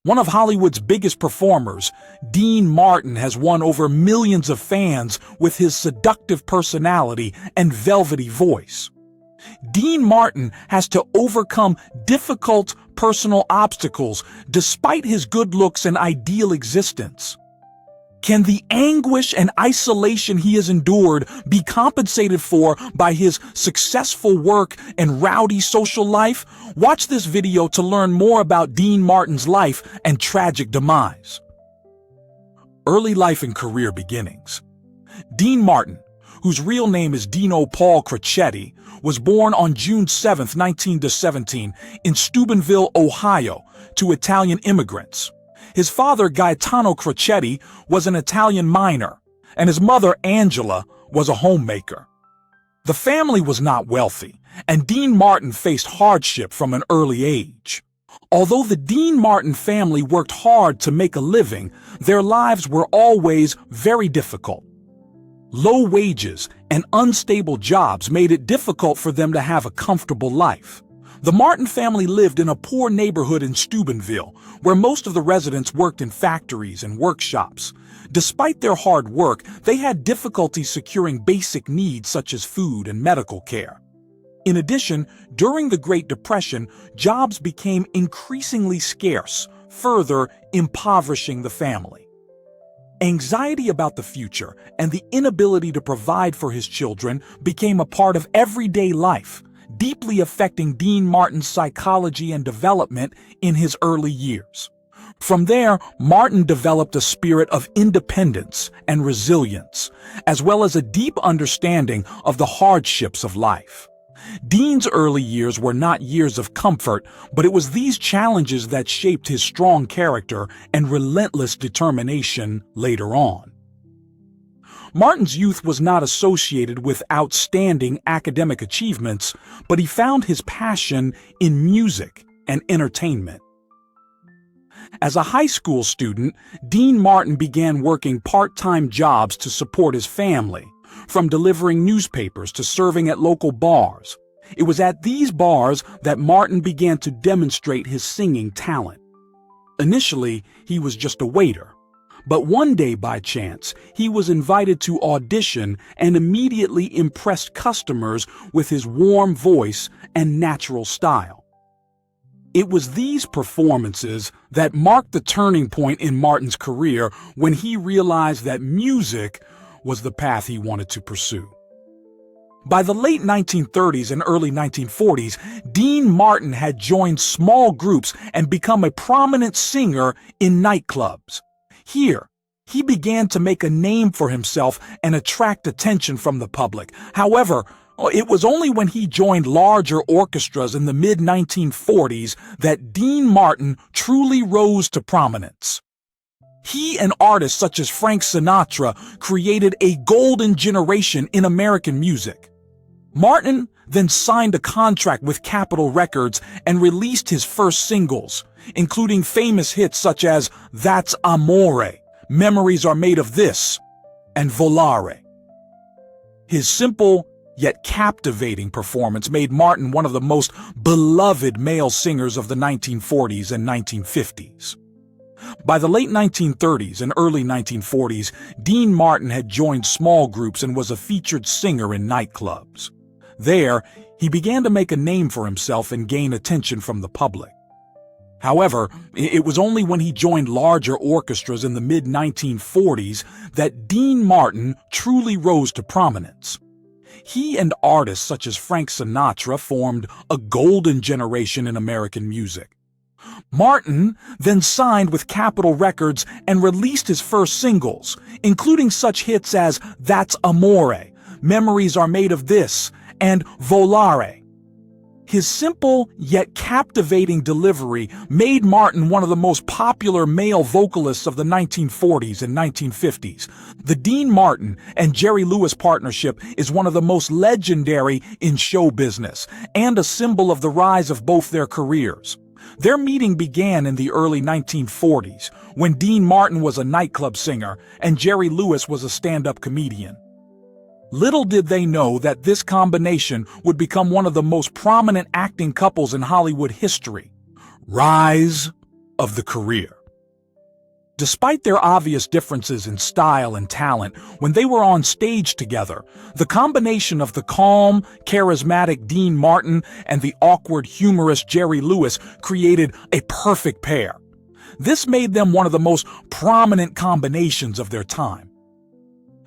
One of Hollywood's biggest performers, Dean Martin has won over millions of fans with his seductive personality and velvety voice. Dean Martin has to overcome difficult personal obstacles despite his good looks and ideal existence. Can the anguish and isolation he has endured be compensated for by his successful work and rowdy social life? Watch this video to learn more about Dean Martin's life and tragic demise. Early life and career beginnings. Dean Martin, whose real name is Dino Paul Crocetti, was born on June 7, 1917, in Steubenville, Ohio, to Italian immigrants. His father, Gaetano Crocetti, was an Italian miner, and his mother, Angela, was a homemaker. The family was not wealthy, and Dean Martin faced hardship from an early age. Although the Dean Martin family worked hard to make a living, their lives were always very difficult. Low wages and unstable jobs made it difficult for them to have a comfortable life. The Martin family lived in a poor neighborhood in Steubenville, where most of the residents worked in factories and workshops. Despite their hard work, they had difficulty securing basic needs such as food and medical care. In addition, during the Great Depression, jobs became increasingly scarce, further impoverishing the family. Anxiety about the future and the inability to provide for his children became a part of everyday life, deeply affecting Dean Martin's psychology and development in his early years. From there, Martin developed a spirit of independence and resilience, as well as a deep understanding of the hardships of life. Dean's early years were not years of comfort, but it was these challenges that shaped his strong character and relentless determination later on. Martin's youth was not associated with outstanding academic achievements, but he found his passion in music and entertainment. As a high school student, Dean Martin began working part-time jobs to support his family, from delivering newspapers to serving at local bars. It was at these bars that Martin began to demonstrate his singing talent. Initially, he was just a waiter. But one day, by chance, he was invited to audition and immediately impressed customers with his warm voice and natural style. It was these performances that marked the turning point in Martin's career when he realized that music was the path he wanted to pursue. By the late 1930s and early 1940s, Dean Martin had joined small groups and become a prominent singer in nightclubs. Here, he began to make a name for himself and attract attention from the public. However, it was only when he joined larger orchestras in the mid-1940s that Dean Martin truly rose to prominence. He and artists such as Frank Sinatra created a golden generation in American music. Martin then signed a contract with Capitol Records and released his first singles, including famous hits such as That's Amore, Memories Are Made of This, and Volare. His simple yet captivating performance made Martin one of the most beloved male singers of the 1940s and 1950s. By the late 1930s and early 1940s, Dean Martin had joined small groups and was a featured singer in nightclubs. There, he began to make a name for himself and gain attention from the public. However, it was only when he joined larger orchestras in the mid-1940s that Dean Martin truly rose to prominence. He and artists such as Frank Sinatra formed a golden generation in American music. Martin then signed with Capitol Records and released his first singles, including such hits as That's Amore, Memories Are Made of This, and Volare. His simple yet captivating delivery made Martin one of the most popular male vocalists of the 1940s and 1950s. The Dean Martin and Jerry Lewis partnership is one of the most legendary in show business and a symbol of the rise of both their careers. Their meeting began in the early 1940s, when Dean Martin was a nightclub singer and Jerry Lewis was a stand-up comedian. Little did they know that this combination would become one of the most prominent acting couples in Hollywood history. Rise of the career. Despite their obvious differences in style and talent, when they were on stage together, the combination of the calm, charismatic Dean Martin and the awkward, humorous Jerry Lewis created a perfect pair. This made them one of the most prominent combinations of their time.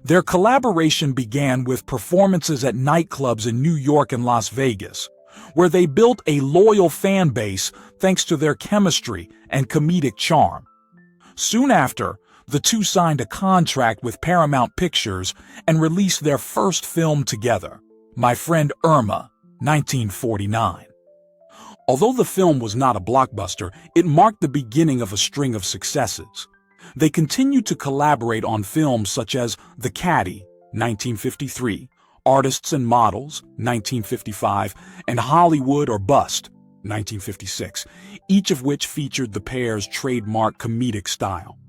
Their collaboration began with performances at nightclubs in New York and Las Vegas, where they built a loyal fan base thanks to their chemistry and comedic charm. Soon after, the two signed a contract with Paramount Pictures and released their first film together, My Friend Irma, 1949. Although the film was not a blockbuster, it marked the beginning of a string of successes. They continued to collaborate on films such as The Caddy, 1953, Artists and Models, 1955, and Hollywood or Bust, 1956, each of which featured the pair's trademark comedic style.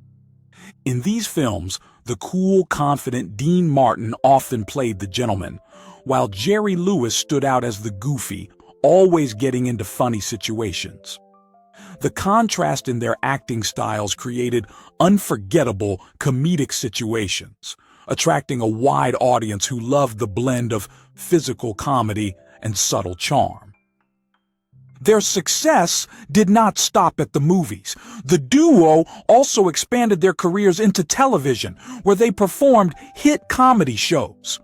In these films, the cool, confident Dean Martin often played the gentleman, while Jerry Lewis stood out as the goofy, always getting into funny situations. The contrast in their acting styles created unforgettable comedic situations, attracting a wide audience who loved the blend of physical comedy and subtle charm. Their success did not stop at the movies. The duo also expanded their careers into television, where they performed hit comedy shows.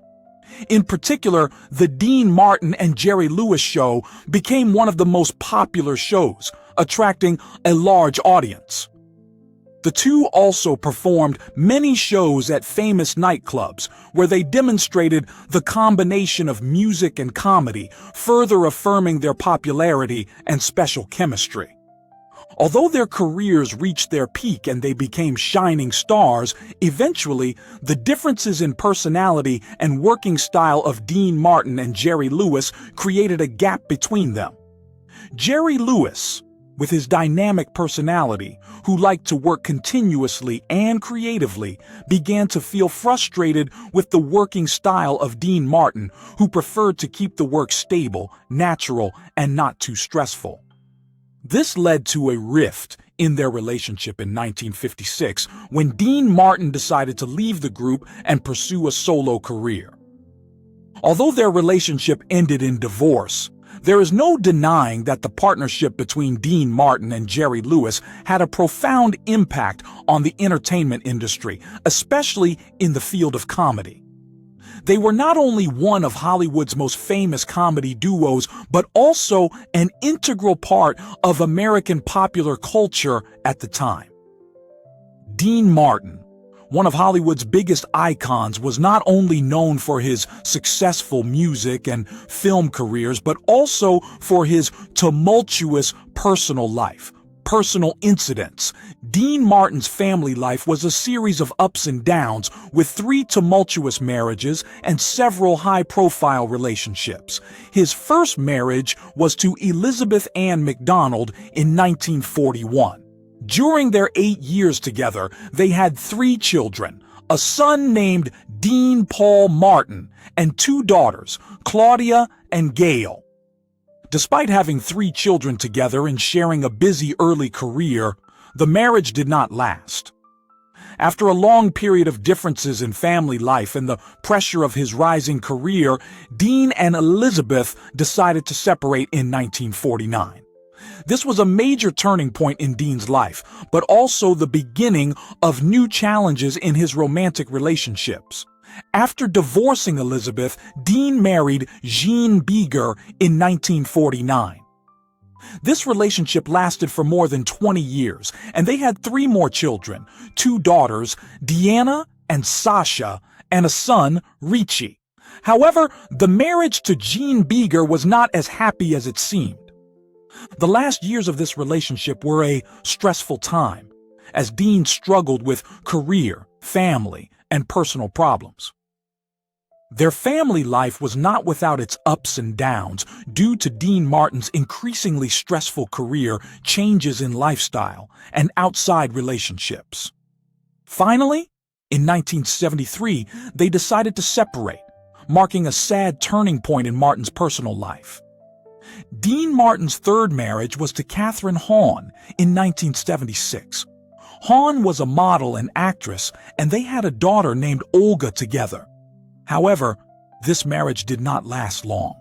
In particular, the Dean Martin and Jerry Lewis Show became one of the most popular shows, attracting a large audience. The two also performed many shows at famous nightclubs, where they demonstrated the combination of music and comedy, further affirming their popularity and special chemistry. Although their careers reached their peak and they became shining stars, eventually, the differences in personality and working style of Dean Martin and Jerry Lewis created a gap between them. Jerry Lewis, with his dynamic personality, who liked to work continuously and creatively, began to feel frustrated with the working style of Dean Martin, who preferred to keep the work stable, natural, and not too stressful. This led to a rift in their relationship in 1956, when Dean Martin decided to leave the group and pursue a solo career. Although their relationship ended in divorce, there is no denying that the partnership between Dean Martin and Jerry Lewis had a profound impact on the entertainment industry, especially in the field of comedy. They were not only one of Hollywood's most famous comedy duos, but also an integral part of American popular culture at the time. Dean Martin, one of Hollywood's biggest icons, was not only known for his successful music and film careers, but also for his tumultuous personal life, personal incidents. Dean Martin's family life was a series of ups and downs, with 3 tumultuous marriages and several high-profile relationships. His first marriage was to Elizabeth Ann McDonald in 1941. During their 8 years together, they had 3 children, a son named Dean Paul Martin, and 2 daughters, Claudia and Gail. Despite having 3 children together and sharing a busy early career, the marriage did not last. After a long period of differences in family life and the pressure of his rising career, Dean and Elizabeth decided to separate in 1949. This was a major turning point in Dean's life, but also the beginning of new challenges in his romantic relationships. After divorcing Elizabeth, Dean married Jean Beager in 1949. This relationship lasted for more than 20 years, and they had 3 more children, 2 daughters, Deanna and Sasha, and a son, Richie. However, the marriage to Jean Beager was not as happy as it seemed. The last years of this relationship were a stressful time, as Dean struggled with career, family, and personal problems. Their family life was not without its ups and downs due to Dean Martin's increasingly stressful career, changes in lifestyle, and outside relationships. Finally, in 1973, they decided to separate, marking a sad turning point in Martin's personal life. Dean Martin's third marriage was to Catherine Hahn in 1976. Hahn was a model and actress, and they had a daughter named Olga together. However, this marriage did not last long.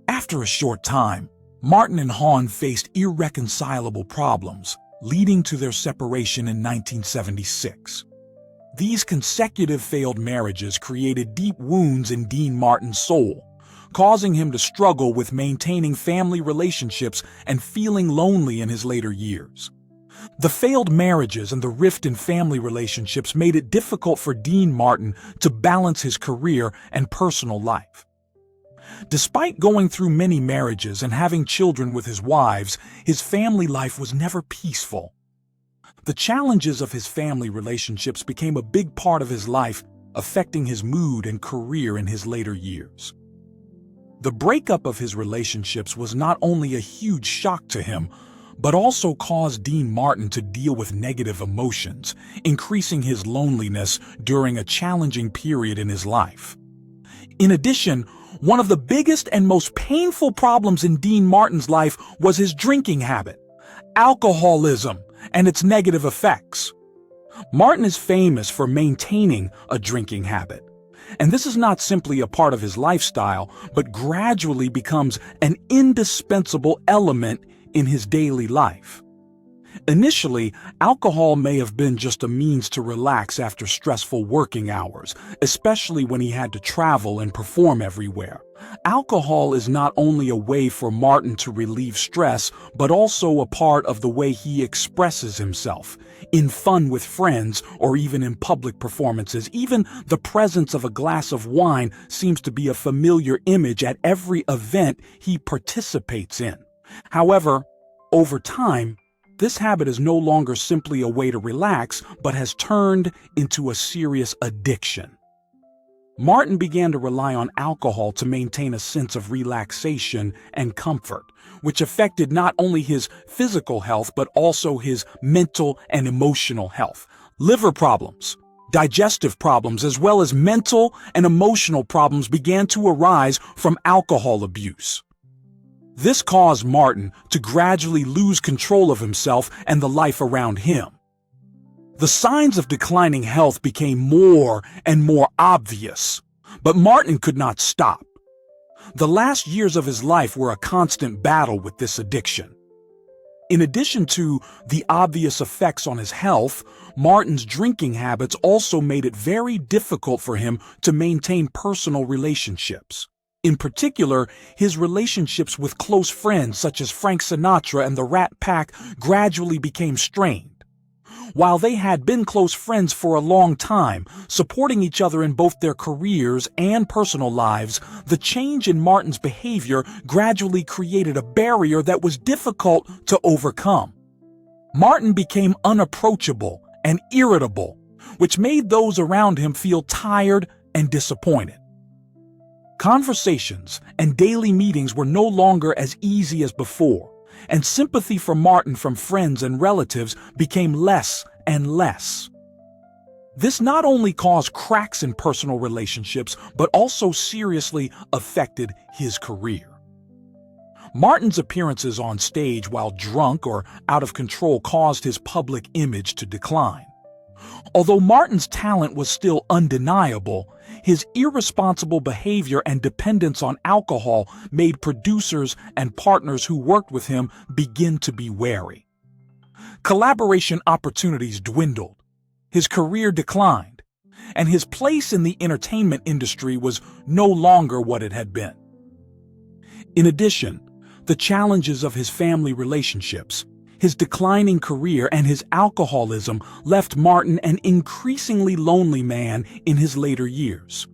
After a short time, Martin and Hahn faced irreconcilable problems, leading to their separation in 1976. These consecutive failed marriages created deep wounds in Dean Martin's soul, causing him to struggle with maintaining family relationships and feeling lonely in his later years. The failed marriages and the rift in family relationships made it difficult for Dean Martin to balance his career and personal life. Despite going through many marriages and having children with his wives, his family life was never peaceful. The challenges of his family relationships became a big part of his life, affecting his mood and career in his later years. The breakup of his relationships was not only a huge shock to him, but also caused Dean Martin to deal with negative emotions, increasing his loneliness during a challenging period in his life. In addition, one of the biggest and most painful problems in Dean Martin's life was his drinking habit, alcoholism, and its negative effects. Martin is famous for maintaining a drinking habit, and this is not simply a part of his lifestyle, but gradually becomes an indispensable element in his daily life. Initially, alcohol may have been just a means to relax after stressful working hours, especially when he had to travel and perform everywhere. Alcohol is not only a way for Martin to relieve stress, but also a part of the way he expresses himself, in fun with friends or even in public performances. Even the presence of a glass of wine seems to be a familiar image at every event he participates in. However, over time, this habit is no longer simply a way to relax, but has turned into a serious addiction. Martin began to rely on alcohol to maintain a sense of relaxation and comfort, which affected not only his physical health but also his mental and emotional health. Liver problems, digestive problems, as well as mental and emotional problems began to arise from alcohol abuse. This caused Martin to gradually lose control of himself and the life around him. The signs of declining health became more and more obvious, but Martin could not stop. The last years of his life were a constant battle with this addiction. In addition to the obvious effects on his health, Martin's drinking habits also made it very difficult for him to maintain personal relationships. In particular, his relationships with close friends such as Frank Sinatra and the Rat Pack gradually became strained. While they had been close friends for a long time, supporting each other in both their careers and personal lives, the change in Martin's behavior gradually created a barrier that was difficult to overcome. Martin became unapproachable and irritable, which made those around him feel tired and disappointed. Conversations and daily meetings were no longer as easy as before, and sympathy for Martin from friends and relatives became less and less. This not only caused cracks in personal relationships, but also seriously affected his career. Martin's appearances on stage while drunk or out of control caused his public image to decline. Although Martin's talent was still undeniable, his irresponsible behavior and dependence on alcohol made producers and partners who worked with him begin to be wary. Collaboration opportunities dwindled, his career declined, and his place in the entertainment industry was no longer what it had been. In addition, the challenges of his family relationships, his declining career, and his alcoholism left Martin an increasingly lonely man in his later years.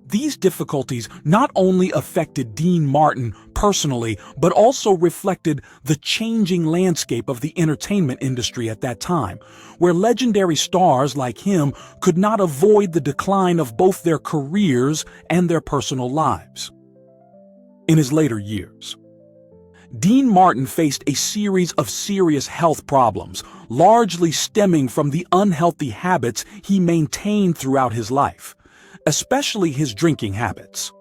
These difficulties not only affected Dean Martin personally, but also reflected the changing landscape of the entertainment industry at that time, where legendary stars like him could not avoid the decline of both their careers and their personal lives. In his later years, Dean Martin faced a series of serious health problems, largely stemming from the unhealthy habits he maintained throughout his life, especially his drinking habits.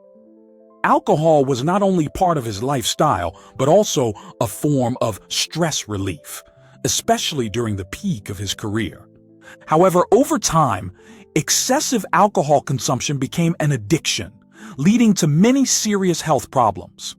Alcohol was not only part of his lifestyle, but also a form of stress relief, especially during the peak of his career. However, over time, excessive alcohol consumption became an addiction, leading to many serious health problems.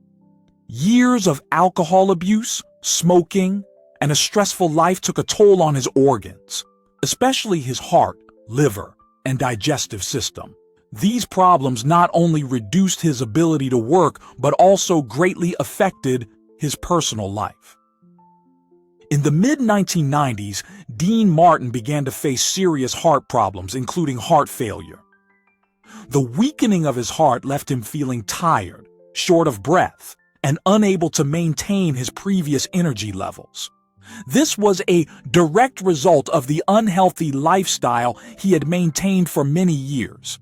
Years of alcohol abuse, smoking, and a stressful life took a toll on his organs, especially his heart, liver, and digestive system. These problems not only reduced his ability to work, but also greatly affected his personal life. In the mid-1990s, Dean Martin began to face serious heart problems, including heart failure. The weakening of his heart left him feeling tired, short of breath, and unable to maintain his previous energy levels. This was a direct result of the unhealthy lifestyle he had maintained for many years.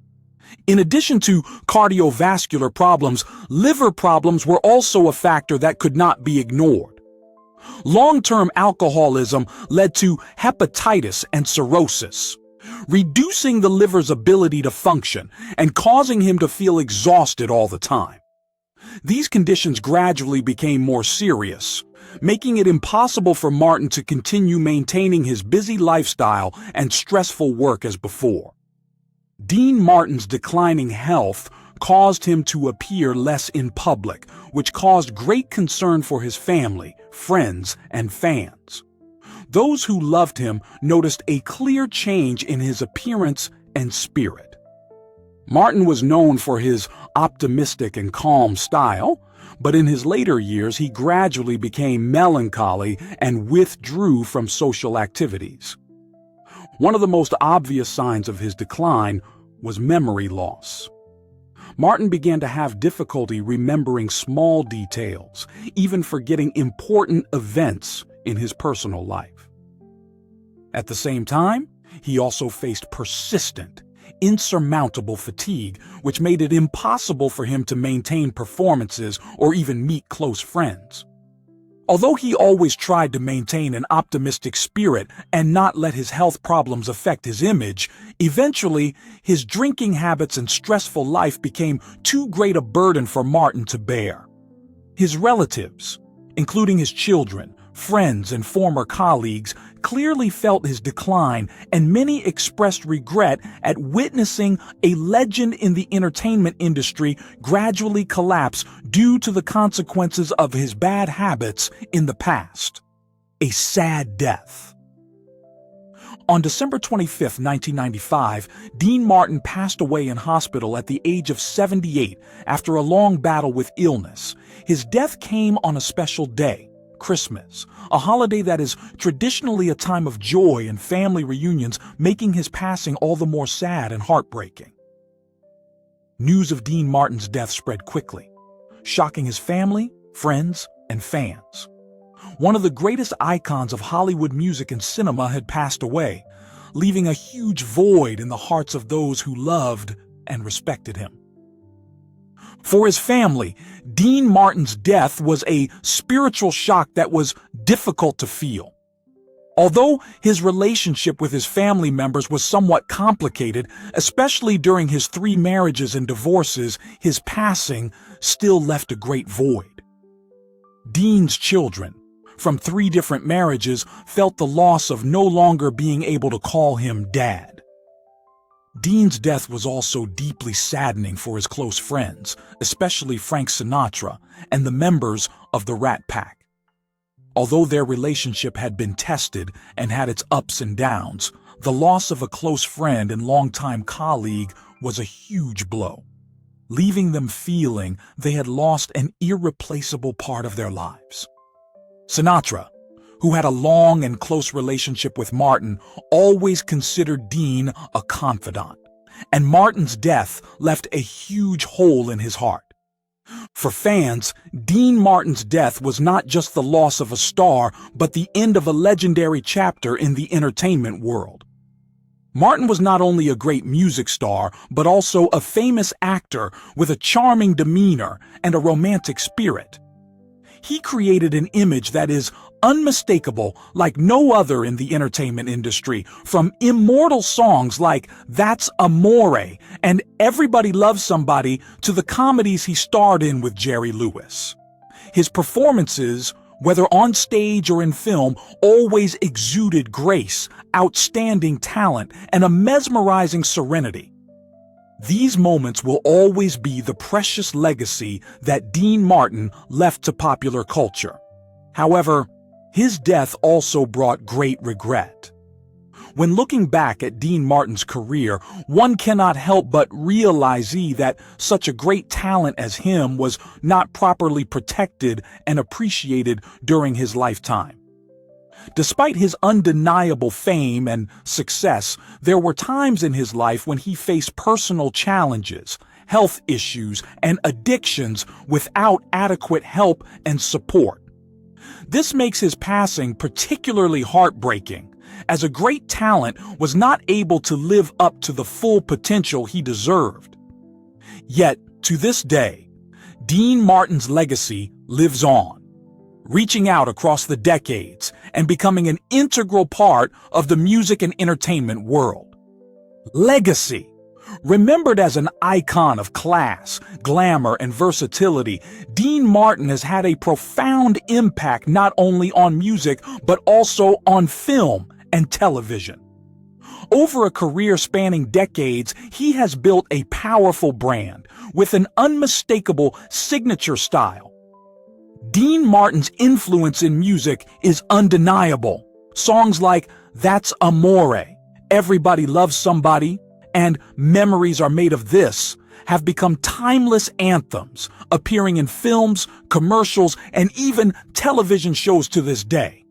In addition to cardiovascular problems, liver problems were also a factor that could not be ignored. Long-term alcoholism led to hepatitis and cirrhosis, reducing the liver's ability to function and causing him to feel exhausted all the time. These conditions gradually became more serious, making it impossible for Martin to continue maintaining his busy lifestyle and stressful work as before. Dean Martin's declining health caused him to appear less in public, which caused great concern for his family, friends, and fans. Those who loved him noticed a clear change in his appearance and spirit. Martin was known for his optimistic and calm style, but in his later years he gradually became melancholy and withdrew from social activities. One of the most obvious signs of his decline was memory loss. Martin began to have difficulty remembering small details, even forgetting important events in his personal life. At the same time, he also faced persistent, insurmountable fatigue, which made it impossible for him to maintain performances or even meet close friends. Although he always tried to maintain an optimistic spirit and not let his health problems affect his image, eventually his drinking habits and stressful life became too great a burden for Martin to bear. His relatives, including his children, friends, and former colleagues, clearly felt his decline, and many expressed regret at witnessing a legend in the entertainment industry gradually collapse due to the consequences of his bad habits in the past. A sad death. On December 25, 1995, Dean Martin passed away in hospital at the age of 78 after a long battle with illness. His death came on a special day, Christmas, a holiday that is traditionally a time of joy and family reunions, making his passing all the more sad and heartbreaking. News of Dean Martin's death spread quickly, shocking his family, friends, and fans. One of the greatest icons of Hollywood music and cinema had passed away, leaving a huge void in the hearts of those who loved and respected him. For his family, Dean Martin's death was a spiritual shock that was difficult to feel. Although his relationship with his family members was somewhat complicated, especially during his 3 marriages and divorces, his passing still left a great void. Dean's children, from 3 different marriages, felt the loss of no longer being able to call him Dad. Dean's death was also deeply saddening for his close friends, especially Frank Sinatra and the members of the Rat Pack. Although their relationship had been tested and had its ups and downs, the loss of a close friend and longtime colleague was a huge blow, leaving them feeling they had lost an irreplaceable part of their lives. Sinatra, who had a long and close relationship with Martin, always considered Dean a confidant, and Martin's death left a huge hole in his heart. For fans, Dean Martin's death was not just the loss of a star, but the end of a legendary chapter in the entertainment world. Martin was not only a great music star, but also a famous actor with a charming demeanor and a romantic spirit. He created an image that is unmistakable like no other in the entertainment industry, from immortal songs like That's Amore and Everybody Loves Somebody to the comedies he starred in with Jerry Lewis. His performances, whether on stage or in film, always exuded grace, outstanding talent, and a mesmerizing serenity. These moments will always be the precious legacy that Dean Martin left to popular culture. However, his death also brought great regret. When looking back at Dean Martin's career, one cannot help but realize that such a great talent as him was not properly protected and appreciated during his lifetime. Despite his undeniable fame and success, there were times in his life when he faced personal challenges, health issues, and addictions without adequate help and support. This makes his passing particularly heartbreaking, as a great talent was not able to live up to the full potential he deserved. Yet, to this day, Dean Martin's legacy lives on, reaching out across the decades and becoming an integral part of the music and entertainment world. Legacy. Remembered as an icon of class, glamour, and versatility, Dean Martin has had a profound impact not only on music but also on film and television. Over a career spanning decades, he has built a powerful brand with an unmistakable signature style. Dean Martin's influence in music is undeniable. Songs like That's Amore, Everybody Loves Somebody, and Memories Are Made of This have become timeless anthems, appearing in films, commercials, and even television shows to this day.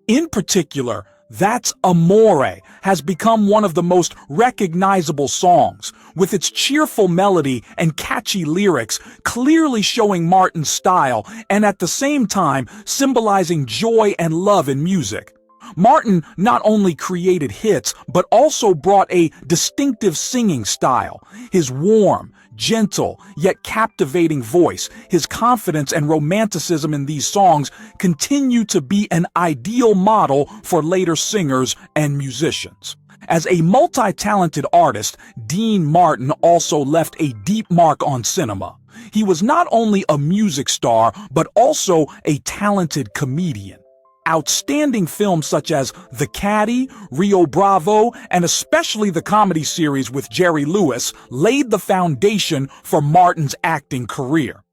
In particular, That's Amore has become one of the most recognizable songs, with its cheerful melody and catchy lyrics clearly showing Martin's style and at the same time symbolizing joy and love in music. Martin not only created hits, but also brought a distinctive singing style. His warm, gentle, yet captivating voice, his confidence and romanticism in these songs continue to be an ideal model for later singers and musicians. As a multi-talented artist, Dean Martin also left a deep mark on cinema. He was not only a music star, but also a talented comedian. Outstanding films such as The Caddy, Rio Bravo, and especially the comedy series with Jerry Lewis laid the foundation for Martin's acting career.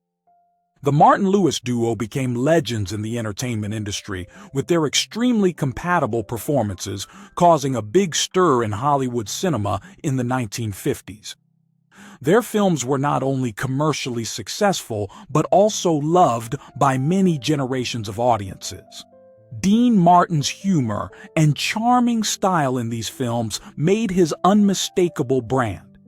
The Martin-Lewis duo became legends in the entertainment industry, with their extremely compatible performances causing a big stir in Hollywood cinema in the 1950s. Their films were not only commercially successful, but also loved by many generations of audiences. Dean Martin's humor and charming style in these films made his unmistakable brand.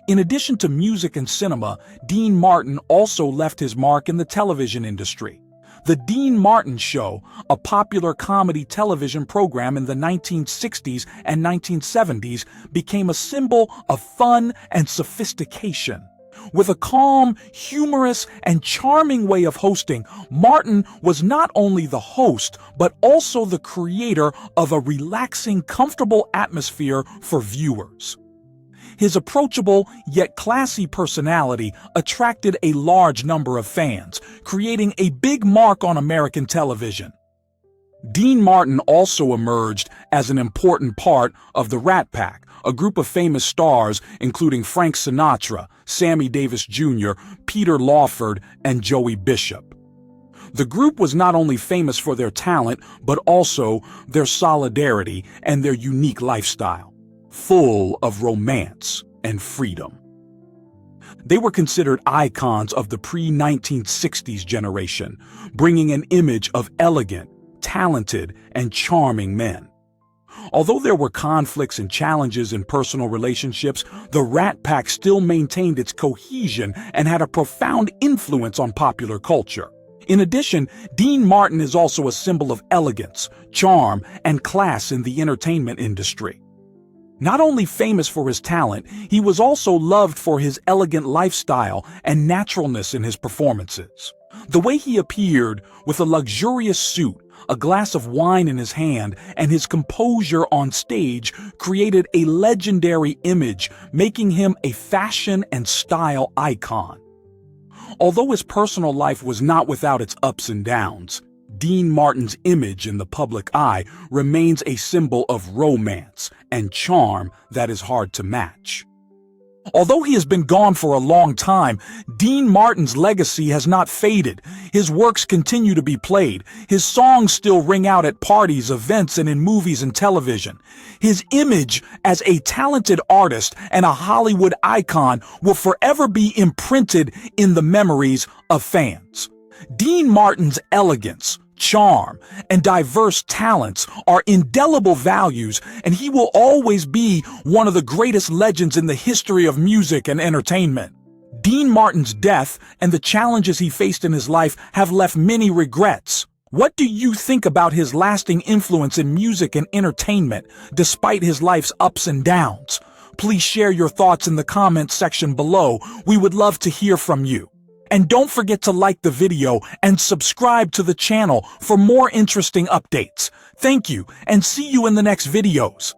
In addition to music and cinema, Dean Martin also left his mark in the television industry. The Dean Martin Show, a popular comedy television program in the 1960s and 1970s, became a symbol of fun and sophistication. With a calm, humorous, and charming way of hosting, Martin was not only the host, but also the creator of a relaxing, comfortable atmosphere for viewers. His approachable yet classy personality attracted a large number of fans, creating a big mark on American television. Dean Martin also emerged as an important part of the Rat Pack, a group of famous stars including Frank Sinatra, Sammy Davis Jr., Peter Lawford, and Joey Bishop. The group was not only famous for their talent, but also their solidarity and their unique lifestyle, full of romance and freedom. They were considered icons of the pre-1960s generation, bringing an image of elegant, talented, and charming men. Although there were conflicts and challenges in personal relationships, the Rat Pack still maintained its cohesion and had a profound influence on popular culture. In addition, Dean Martin is also a symbol of elegance, charm, and class in the entertainment industry. Not only famous for his talent, he was also loved for his elegant lifestyle and naturalness in his performances. The way he appeared with a luxurious suit, a glass of wine in his hand, and his composure on stage created a legendary image, making him a fashion and style icon. Although his personal life was not without its ups and downs, Dean Martin's image in the public eye remains a symbol of romance and charm that is hard to match. Although he has been gone for a long time, Dean Martin's legacy has not faded. His works continue to be played. His songs still ring out at parties, events, and in movies and television. His image as a talented artist and a Hollywood icon will forever be imprinted in the memories of fans. Dean Martin's elegance, charm, and diverse talents are indelible values, and he will always be one of the greatest legends in the history of music and entertainment. Dean Martin's death and the challenges he faced in his life have left many regrets. What do you think about his lasting influence in music and entertainment, despite his life's ups and downs? Please share your thoughts in the comments section below. We would love to hear from you. And don't forget to like the video and subscribe to the channel for more interesting updates. Thank you, and see you in the next videos.